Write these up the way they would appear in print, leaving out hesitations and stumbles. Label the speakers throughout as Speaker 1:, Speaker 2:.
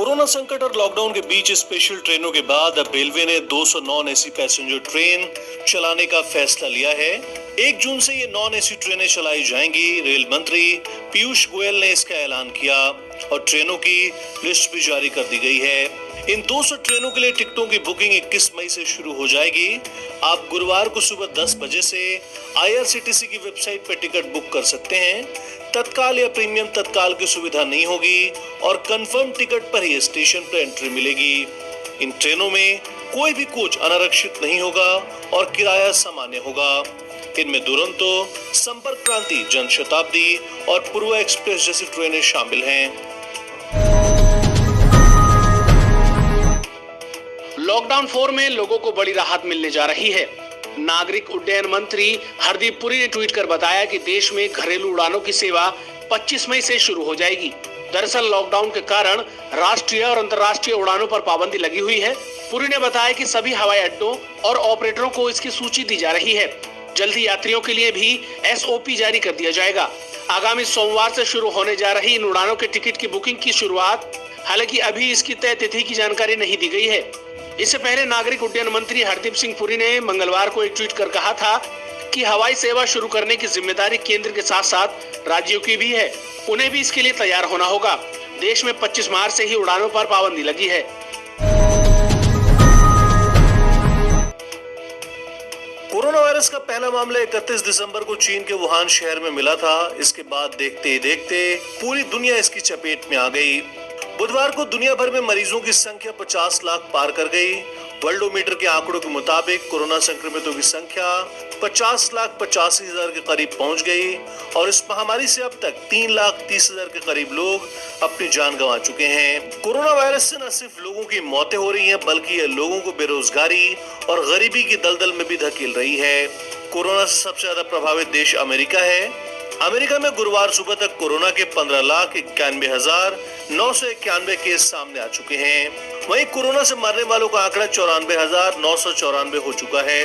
Speaker 1: Corona संकट और lockdown के बीच स्पेशल ट्रेनों के बाद अब रेलवे ने 200 नॉन एसी पैसेंजर ट्रेन चलाने का फैसला लिया है। 1 जून से ये नॉन एसी ट्रेनें चलाई जाएंगी। रेल मंत्री पीयूष गोयल ने इसका ऐलान किया और ट्रेनों की लिस्ट भी जारी कर दी गई है। इन 200 ट्रेनों के लिए टिकटों की बुकिंग 21 मई से शुरू हो जाएगी। आप गुरुवार को सुबह 10 बजे से IRCTC की वेबसाइट पर टिकट बुक कर सकते हैं। तत्काल या प्रीमियम तत्काल की सुविधा नहीं होगी और कंफर्म टिकट पर ही स्टेशन पर एंट्री मिलेगी। इन ट्रेनों में कोई भी कोच अनारक्षित नहीं होगा और किराया सामान्य होगा। इनमें दुरंतो, संपर्क क्रांति, जनशताब्दी और पूर्वा एक्सप्रेस जैसी ट्रेनें शामिल हैं।
Speaker 2: लॉकडाउन 4 में लोगों को बड़ी राहत मिलने जा रही है। नागरिक उड्डयन मंत्री हरदीप पुरी ने ट्वीट कर बताया कि देश में घरेलू उड़ानों की सेवा 25 मई से शुरू हो जाएगी। दरअसल लॉकडाउन के कारण राष्ट्रीय और अंतर्राष्ट्रीय उड़ानों पर पाबंदी लगी हुई है। पुरी ने बताया कि सभी हवाई अड्डों और ऑपरेटरों को इसकी सूची दी जा रही है। जल्दी यात्रियों के लिए भी SOP जारी कर दिया जाएगा। आगामी सोमवार से शुरू होने जा रही इन उड़ानों के टिकट की बुकिंग की शुरुआत, हालांकि अभी इसकी तय तिथि की जानकारी नहीं दी गई है। इससे पहले नागरिक उड्डयन मंत्री हरदीप सिंह पुरी ने मंगलवार को एक ट्वीट कर कहा था कि हवाई सेवा शुरू करने की जिम्मेदारी केंद्र के साथ साथ राज्यों की भी है। उन्हें भी इसके लिए तैयार होना होगा। देश में 25 मार्च से ही उड़ानों पर पाबंदी लगी है।
Speaker 1: कोरोना वायरस का पहला मामला 31 दिसंबर को चीन के वुहान शहर में मिला था। इसके बाद देखते ही देखते पूरी दुनिया इसकी चपेट में आ गई। बुधवार को दुनिया भर में मरीजों की संख्या 50 लाख पार कर गई। वर्ल्डोमीटर के आंकड़ों के मुताबिक कोरोना संक्रमितों की संख्या 50,85,000 के करीब पहुंच गई और इस महामारी से अब तक 3,30,000 के करीब लोग अपनी जान गंवा चुके हैं। कोरोना वायरस से न सिर्फ लोगों की मौतें हो रही हैं, बल्कि ये लोगों को बेरोजगारी और गरीबी की दलदल में भी धकेल रही है। कोरोना से सबसे ज्यादा प्रभावित देश अमेरिका है। अमेरिका में गुरुवार सुबह तक कोरोना के 15,91,991 केस सामने आ चुके हैं। वहीं कोरोना से मरने वालों का आंकड़ा 94,994 हो चुका है।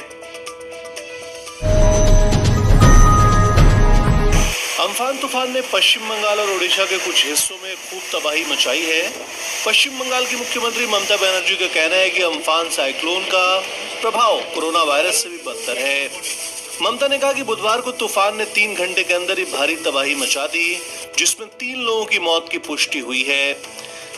Speaker 1: अम्फान तूफान ने पश्चिम बंगाल और ओडिशा के कुछ हिस्सों में खूब तबाही मचाई है। पश्चिम बंगाल की मुख्यमंत्री ममता बनर्जी का कहना है कि अम्फान साइक्लोन का प्रभाव कोरोना वायरस से भी बदतर है। ममता ने कहा कि बुधवार को तूफान ने 3 घंटे के अंदर ही भारी तबाही मचा दी, जिसमें 3 लोगों की मौत की पुष्टि हुई है।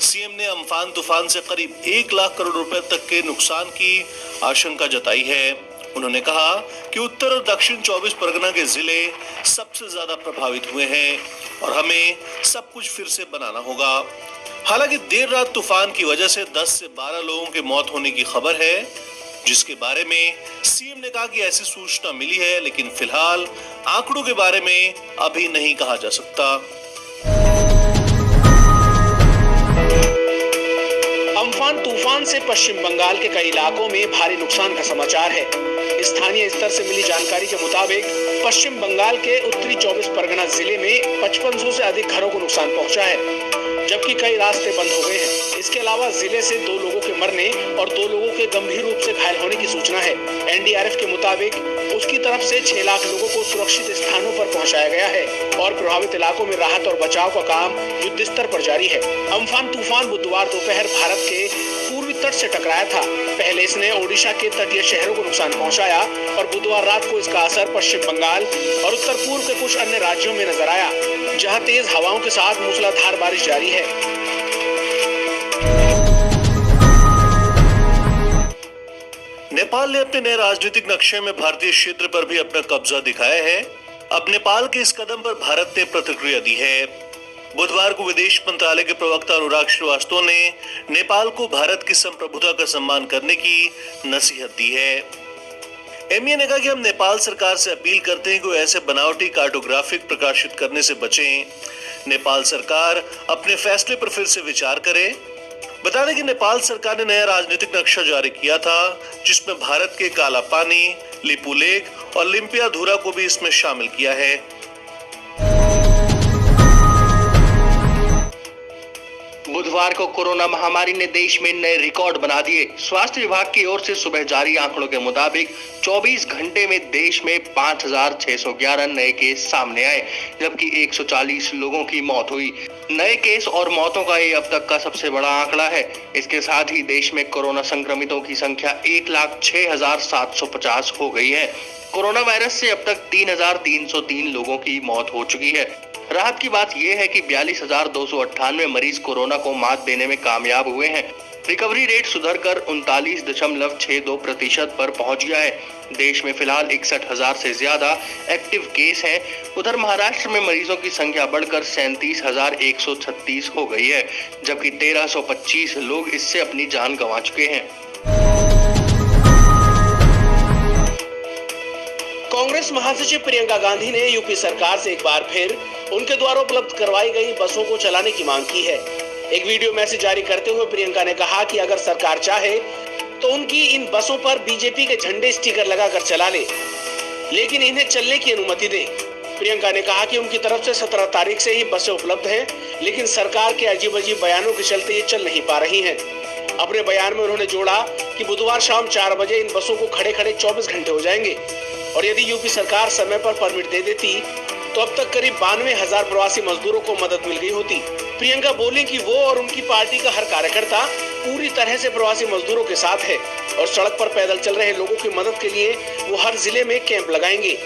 Speaker 1: सीएम ने अम्फान तूफान से करीब 1 लाख करोड़ रुपए तक के नुकसान की आशंका जताई है। उन्होंने कहा कि उत्तर और दक्षिण 24 परगना के जिले सबसे ज्यादा प्रभावित हुए हैं और हमें सब कुछ फिर से बनाना होगा। हालांकि देर रात तूफान की वजह से 10 से 12 लोगों की मौत होने की खबर है, जिसके बारे में सीएम ने कहा कि ऐसी सूचना मिली है, लेकिन फिलहाल आंकड़ों के बारे में अभी नहीं कहा जा सकता।
Speaker 2: अम्फान तूफान से पश्चिम बंगाल के कई इलाकों में भारी नुकसान का समाचार है। स्थानीय स्तर से मिली जानकारी के मुताबिक पश्चिम बंगाल के उत्तरी 24 परगना जिले में 5500 से अधिक घरों को नुकसान पहुंचा है, जबकि कई रास्ते बंद हो गए हैं। इसके अलावा जिले से 2 लोगों के मरने और 2 लोगों के गंभीर रूप से घायल होने की सूचना है। NDRF के मुताबिक उसकी तरफ से 6 लाख लोगों को सुरक्षित स्थानों पर पहुंचाया गया है और प्रभावित इलाकों में राहत और बचाव का काम युद्ध स्तर पर जारी है। अम्फान तूफान बुधवार दोपहर भारत के पूर्वी तट से टकराया था। पहले इसने ओडिशा के तटीय शहरों को नुकसान पहुंचाया और बुधवार रात को इसका असर पश्चिम बंगाल और उत्तर पूर्व के कुछ अन्य राज्यों में नजर आया, जहां तेज हवाओं के साथ मूसलाधार बारिश जारी है।
Speaker 1: नेपाल ने अपने नए राजनीतिक नक्शे में भारतीय क्षेत्र पर भी अपना कब्जा दिखाया है। अब नेपाल के इस कदम पर भारत ने प्रतिक्रिया दी है। बुधवार को विदेश मंत्रालय के प्रवक्ता अनुराग श्रीवास्तव ने नेपाल को भारत की संप्रभुता का सम्मान करने की नसीहत दी है। एमईए ने कहा कि हम नेपाल सरकार से अपील करते हैं कि वो ऐसे बनावटी कार्टोग्राफिक प्रकाशित करने से बचें। नेपाल सरकार अपने फैसले पर फिर से विचार करे। बता दें कि नेपाल सरकार ने नया राजनीतिक नक्शा जारी किया था, जिसमें भारत के काला पानी, लिपू लेक और लिम्पियाधुरा को भी इसमें शामिल किया है।
Speaker 3: बुधवार को कोरोना महामारी ने देश में नए रिकॉर्ड बना दिए। स्वास्थ्य विभाग की ओर से सुबह जारी आंकड़ों के मुताबिक 24 घंटे में देश में 5,611 नए केस सामने आए, जबकि 140 लोगों की मौत हुई। नए केस और मौतों का ये अब तक का सबसे बड़ा आंकड़ा है। इसके साथ ही देश में कोरोना संक्रमितों की संख्या 1,06,750 हो गई है। कोरोना वायरस से अब तक 3,303 लोगों की मौत हो चुकी है। राहत की बात यह है कि 42,298 मरीज कोरोना को मात देने में कामयाब हुए हैं। रिकवरी रेट सुधरकर 39.62% पर पहुंच गया है। देश में फिलहाल 61,000 से ज्यादा एक्टिव केस हैं। उधर महाराष्ट्र में मरीजों की संख्या बढ़कर 37,136 हो गई है, जबकि 1,325 लोग इससे अपनी जान गंवा चुके हैं।
Speaker 2: कांग्रेस महासचिव प्रियंका गांधी ने यूपी सरकार से एक बार फिर उनके द्वारा उपलब्ध करवाई गई बसों को चलाने की मांग की है। एक वीडियो मैसेज जारी करते हुए प्रियंका ने कहा कि अगर सरकार चाहे तो उनकी इन बसों पर बीजेपी के झंडे स्टिकर लगाकर चला ले, लेकिन इन्हें चलने की अनुमति दे। प्रियंका ने कहा कि उनकी तरफ से 17 तारीख से ही बसें उपलब्ध हैं, लेकिन सरकार के अजीब-अजीब बयानों के चलते ये चल नहीं पा रही हैं। अपने बयान में उन्होंने जोड़ा कि बुधवार शाम 4 बजे इन बसों को खड़े-खड़े 24 घंटे हो जाएंगे और यदि यूपी सरकार समय पर परमिट दे देती तो अब तक करीब 92,000 प्रवासी मजदूरों को मदद मिल गई होती। प्रियंका बोली कि वो और उनकी पार्टी का हर कार्यकर्ता पूरी तरह से प्रवासी मजदूरों के साथ है और सड़क पर पैदल चल रहे लोगों की मदद के लिए वो हर जिले में कैंप लगाएंगे।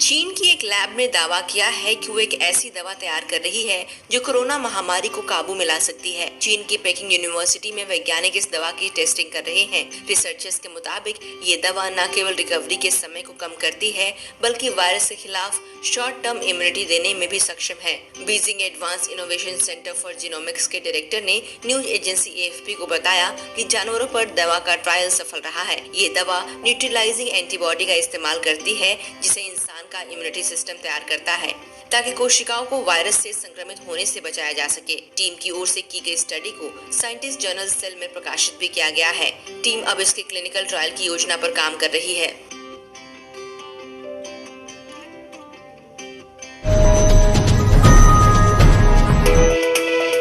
Speaker 4: चीन की एक लैब ने दावा किया है कि वो एक ऐसी दवा तैयार कर रही है जो कोरोना महामारी को काबू में ला सकती है। चीन की पेकिंग यूनिवर्सिटी में वैज्ञानिक इस दवा की टेस्टिंग कर रहे हैं। रिसर्चर्स के मुताबिक ये दवा न केवल रिकवरी के समय को कम करती है बल्कि वायरस के खिलाफ शॉर्ट टर्म इम्यूनिटी देने में भी सक्षम है। Beijing advance innovation centre for genomics के डायरेक्टर ने न्यूज एजेंसी AFP को बताया कि जानवरों पर दवा का ट्रायल सफल रहा है। ये दवा न्यूट्रलाइजिंग एंटीबॉडी का इस्तेमाल करती है जिसे इंसान का इम्यूनिटी सिस्टम तैयार करता है ताकि कोशिकाओं को वायरस से संक्रमित होने से बचाया जा सके। टीम की ओर से की गई स्टडी को साइंटिस्ट जर्नल सेल में प्रकाशित भी किया गया है। टीम अब इसके क्लिनिकल ट्रायल की योजना पर काम कर रही है।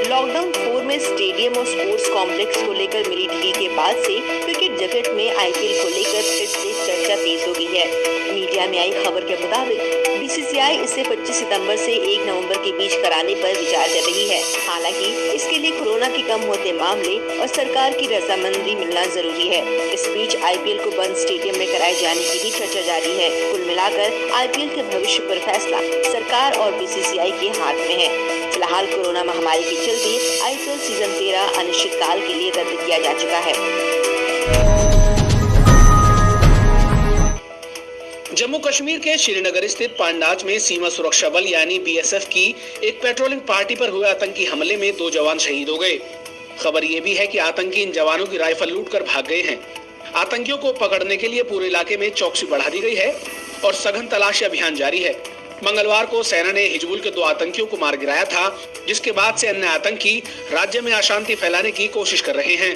Speaker 5: लॉकडाउन 4 में स्टेडियम और स्पोर्ट्स कॉम्प्लेक्स को लेकर मिली ढील के बाद से क्रिकेट जगत में IPL को लेकर फिर से चर्चा तेज हो गई है। मीडिया में आई खबर के मुताबिक BCCI इसे 25 सितंबर से 1 नवंबर के बीच कराने पर विचार कर रही है। हालांकि इसके लिए कोरोना के कम होते मामले और सरकार की रजामंदी मिलना जरूरी है। इस बीच IPL को बंद स्टेडियम में कराए जाने की भी चर्चा जारी है। कुल मिलाकर IPL के भविष्य पर फैसला सरकार और BCCI के हाथ में है। फिलहाल कोरोना महामारी के चलते IPL सीजन 13 अनिश्चितकाल के लिए रद्द किया जा चुका है।
Speaker 2: जम्मू कश्मीर के श्रीनगर स्थित पांडाज में सीमा सुरक्षा बल यानी BSF की एक पेट्रोलिंग पार्टी पर हुए आतंकी हमले में 2 जवान शहीद हो गए। खबर ये भी है कि आतंकी इन जवानों की राइफल लूटकर भाग गए हैं। आतंकियों को पकड़ने के लिए पूरे इलाके में चौकसी बढ़ा दी गई है और सघन तलाशी अभियान जारी है। मंगलवार को सेना ने हिजबुल के 2 आतंकियों को मार गिराया था, जिसके बाद से अन्य आतंकी राज्य में अशांति फैलाने की कोशिश कर रहे हैं।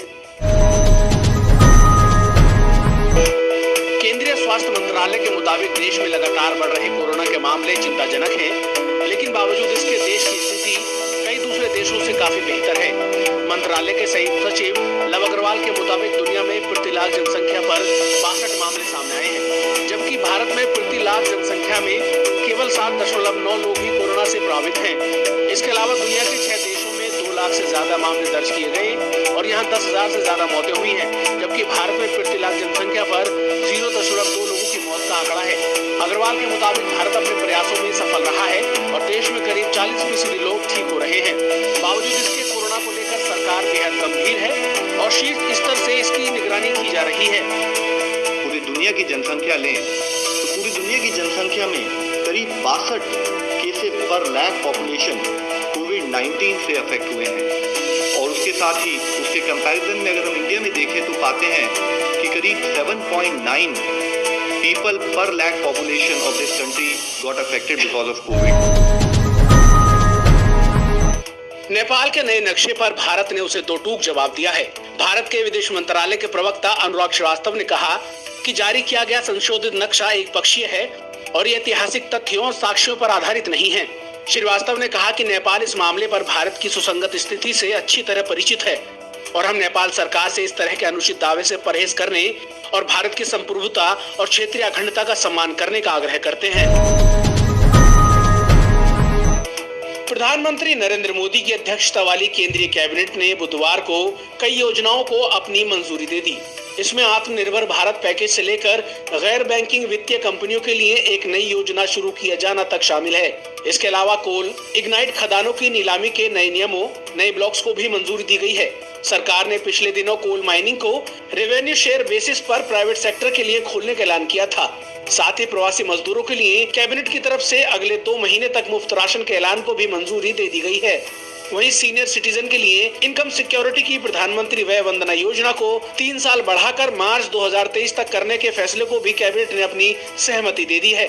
Speaker 2: केंद्रीय स्वास्थ्य मंत्रालय के मुताबिक देश में लगातार बढ़ रहे कोरोना के मामले चिंताजनक हैं, लेकिन बावजूद इसके देश की स्थिति कई दूसरे देशों से काफी बेहतर है। मंत्रालय के संयुक्त सचिव लव अग्रवाल के मुताबिक दुनिया में प्रति लाख जनसंख्या पर 62 मामले सामने आए हैं, जबकि भारत में प्रति लाख जनसंख्या में केवल 7.9 लोग ही कोरोना से प्रभावित हैं। इसके अलावा दुनिया के 6 देशों में 2 लाख से ज्यादा मामले दर्ज किए गए और यहाँ 10,000 से ज्यादा मौतें हुई हैं, जबकि भारत में प्रति लाख जनसंख्या पर 0.2 लोगों की मौत का आंकड़ा है। अग्रवाल के मुताबिक भारत अपने प्रयासों में सफल रहा है और देश में करीब 40% लोग ठीक हो रहे हैं। बावजूद इसके कोरोना को लेकर सरकार बेहद गंभीर है और शीर्ष स्तर से इसकी निगरानी की जा रही है।
Speaker 6: पूरी दुनिया की जनसंख्या लें तो पूरी दुनिया की जनसंख्या में करीब 62 केसेस पर लाख पॉपुलेशन कोविड-19 से अफेक्ट हुए हैं और उसके साथ ही उसके कंपैरिजन में अगर हम इंडिया में देखें तो पाते हैं कि करीब 7.9 people per lakh population of this country got affected because of COVID.
Speaker 2: Nepal के नए नक्शे पर भारत ने उसे 2 टूक जवाब दिया है। भारत के विदेश मंत्रालय के प्रवक्ता अनुराग श्रीवास्तव ने कहा कि जारी किया गया संशोधित नक्शा एक पक्षीय है और ये ऐतिहासिक तथ्यों और साक्ष्यों पर आधारित नहीं है। श्रीवास्तव ने कहा कि नेपाल इस मामले पर भारत की सुसंगत स्थिति से अच्छी तरह परिचित है और हम नेपाल सरकार से इस तरह के अनुचित दावे से परहेज करने और भारत की संप्रभुता और क्षेत्रीय अखंडता का सम्मान करने का आग्रह करते हैं। प्रधानमंत्री नरेंद्र मोदी की अध्यक्षता वाली केंद्रीय कैबिनेट ने बुधवार को कई योजनाओं को अपनी मंजूरी दे दी। इसमें आत्मनिर्भर भारत पैकेज से लेकर गैर बैंकिंग वित्तीय कंपनियों के लिए एक नई योजना शुरू किया जाना तक शामिल है। इसके अलावा कोल इग्नाइट खदानों की नीलामी के नए नियमों, नए ब्लॉक्स को भी मंजूरी दी गई है। सरकार ने पिछले दिनों कोल माइनिंग को रेवेन्यू शेयर बेसिस पर प्राइवेट सेक्टर के लिए खोलने का ऐलान किया था। साथ ही प्रवासी मजदूरों के लिए कैबिनेट की तरफ से अगले 2 महीने तक मुफ्त राशन के ऐलान को भी मंजूरी दे दी गई है। वहीं सीनियर सिटीजन के लिए इनकम सिक्योरिटी की प्रधानमंत्री वय वंदना योजना को 3 साल बढ़ाकर मार्च 2023 तक करने के फैसले को भी कैबिनेट ने अपनी सहमति दे दी है।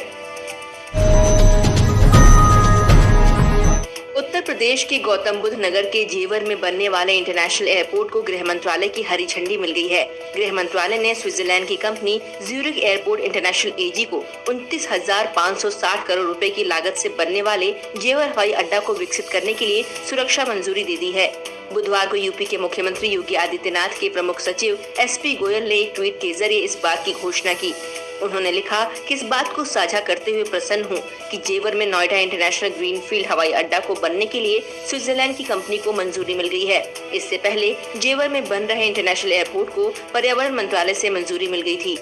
Speaker 5: उत्तर प्रदेश के गौतम बुद्ध नगर के जेवर में बनने वाले इंटरनेशनल एयरपोर्ट को गृह मंत्रालय की हरी झंडी मिल गई है। गृह मंत्रालय ने स्विट्जरलैंड की कंपनी ज्यूरिख एयरपोर्ट इंटरनेशनल एजी को 29,560 करोड़ रुपए की लागत से बनने वाले जेवर हवाई अड्डा को विकसित करने के लिए सुरक्षा मंजूरी दे दी है। बुधवार को यूपी के मुख्यमंत्री योगी आदित्यनाथ के प्रमुख सचिव एसपी गोयल ने एक ट्वीट के जरिए इस बात की घोषणा की। उन्होंने लिखा कि इस बात को साझा करते हुए प्रसन्न हूं कि जेवर में नोएडा इंटरनेशनल ग्रीनफील्ड हवाई अड्डा को बनने के लिए स्विट्जरलैंड की कंपनी को मंजूरी मिल गई है। इससे पहले जेवर में बन रहे इंटरनेशनल एयरपोर्ट को पर्यावरण मंत्रालय से मंजूरी मिल गई थी।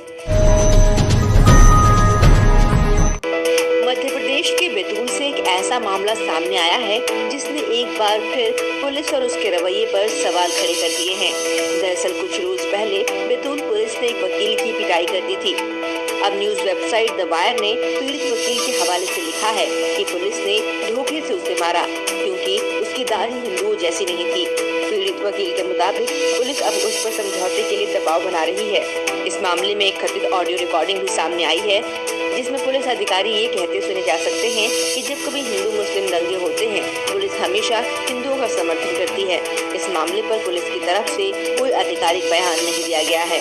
Speaker 5: मध्य प्रदेश के बैतूल से एक ऐसा मामला सामने आया है जिसने एक बार फिर पुलिस और उसके रवैये पर सवाल खड़े कर दिए हैं। दरअसल कुछ रोज पहले बैतूल पुलिस ने एक वकील की पिटाई कर दी थी। अब न्यूज वेबसाइट द वायर ने पीड़ित वकील के हवाले से लिखा है कि पुलिस ने धोखे से उसे मारा क्योंकि उसकी दाढ़ी हिंदुओं जैसी नहीं थी। पीड़ित वकील के मुताबिक पुलिस अब उस पर समझौते के लिए दबाव बना रही है। इस मामले में एक कथित ऑडियो रिकॉर्डिंग भी सामने आई है जिसमें पुलिस अधिकारी ये कहते सुने जा सकते हैं कि जब कभी हिंदू मुस्लिम दंगे होते हैं पुलिस हमेशा हिंदुओं का समर्थन करती है। इस मामले पर पुलिस की तरफ से कोई आधिकारिक बयान नहीं दिया गया है।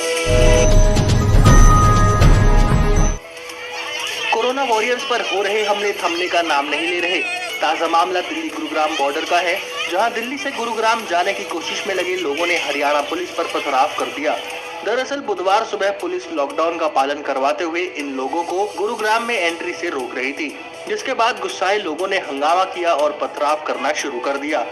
Speaker 3: कोरोना वॉरियर्स पर हो रहे हमले थमने का नाम नहीं ले रहे। ताजा मामला दिल्ली गुरुग्राम बॉर्डर का है, जहां दिल्ली से गुरुग्राम जाने की कोशिश में लगे लोगों ने हरियाणा पुलिस पर पथराव कर दिया। दरअसल बुधवार सुबह पुलिस लॉकडाउन का पालन करवाते हुए इन लोगों को गुरुग्राम में एंट्री से रोक रही थी, जिसके बाद गुस्साए लोगों ने हंगामा किया और पथराव करना शुरू कर दिया।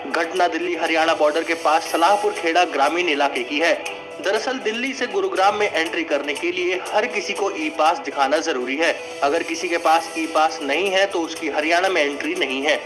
Speaker 3: घटना दिल्ली हरियाणा बॉर्डर के पास सलाहपुर खेड़ा ग्रामीण इलाके की है। दरअसल दिल्ली से गुरुग्राम में एंट्री करने के लिए हर किसी को ई पास दिखाना जरूरी है। अगर किसी के पास ई पास नहीं है तो उसकी हरियाणा में एंट्री नहीं है।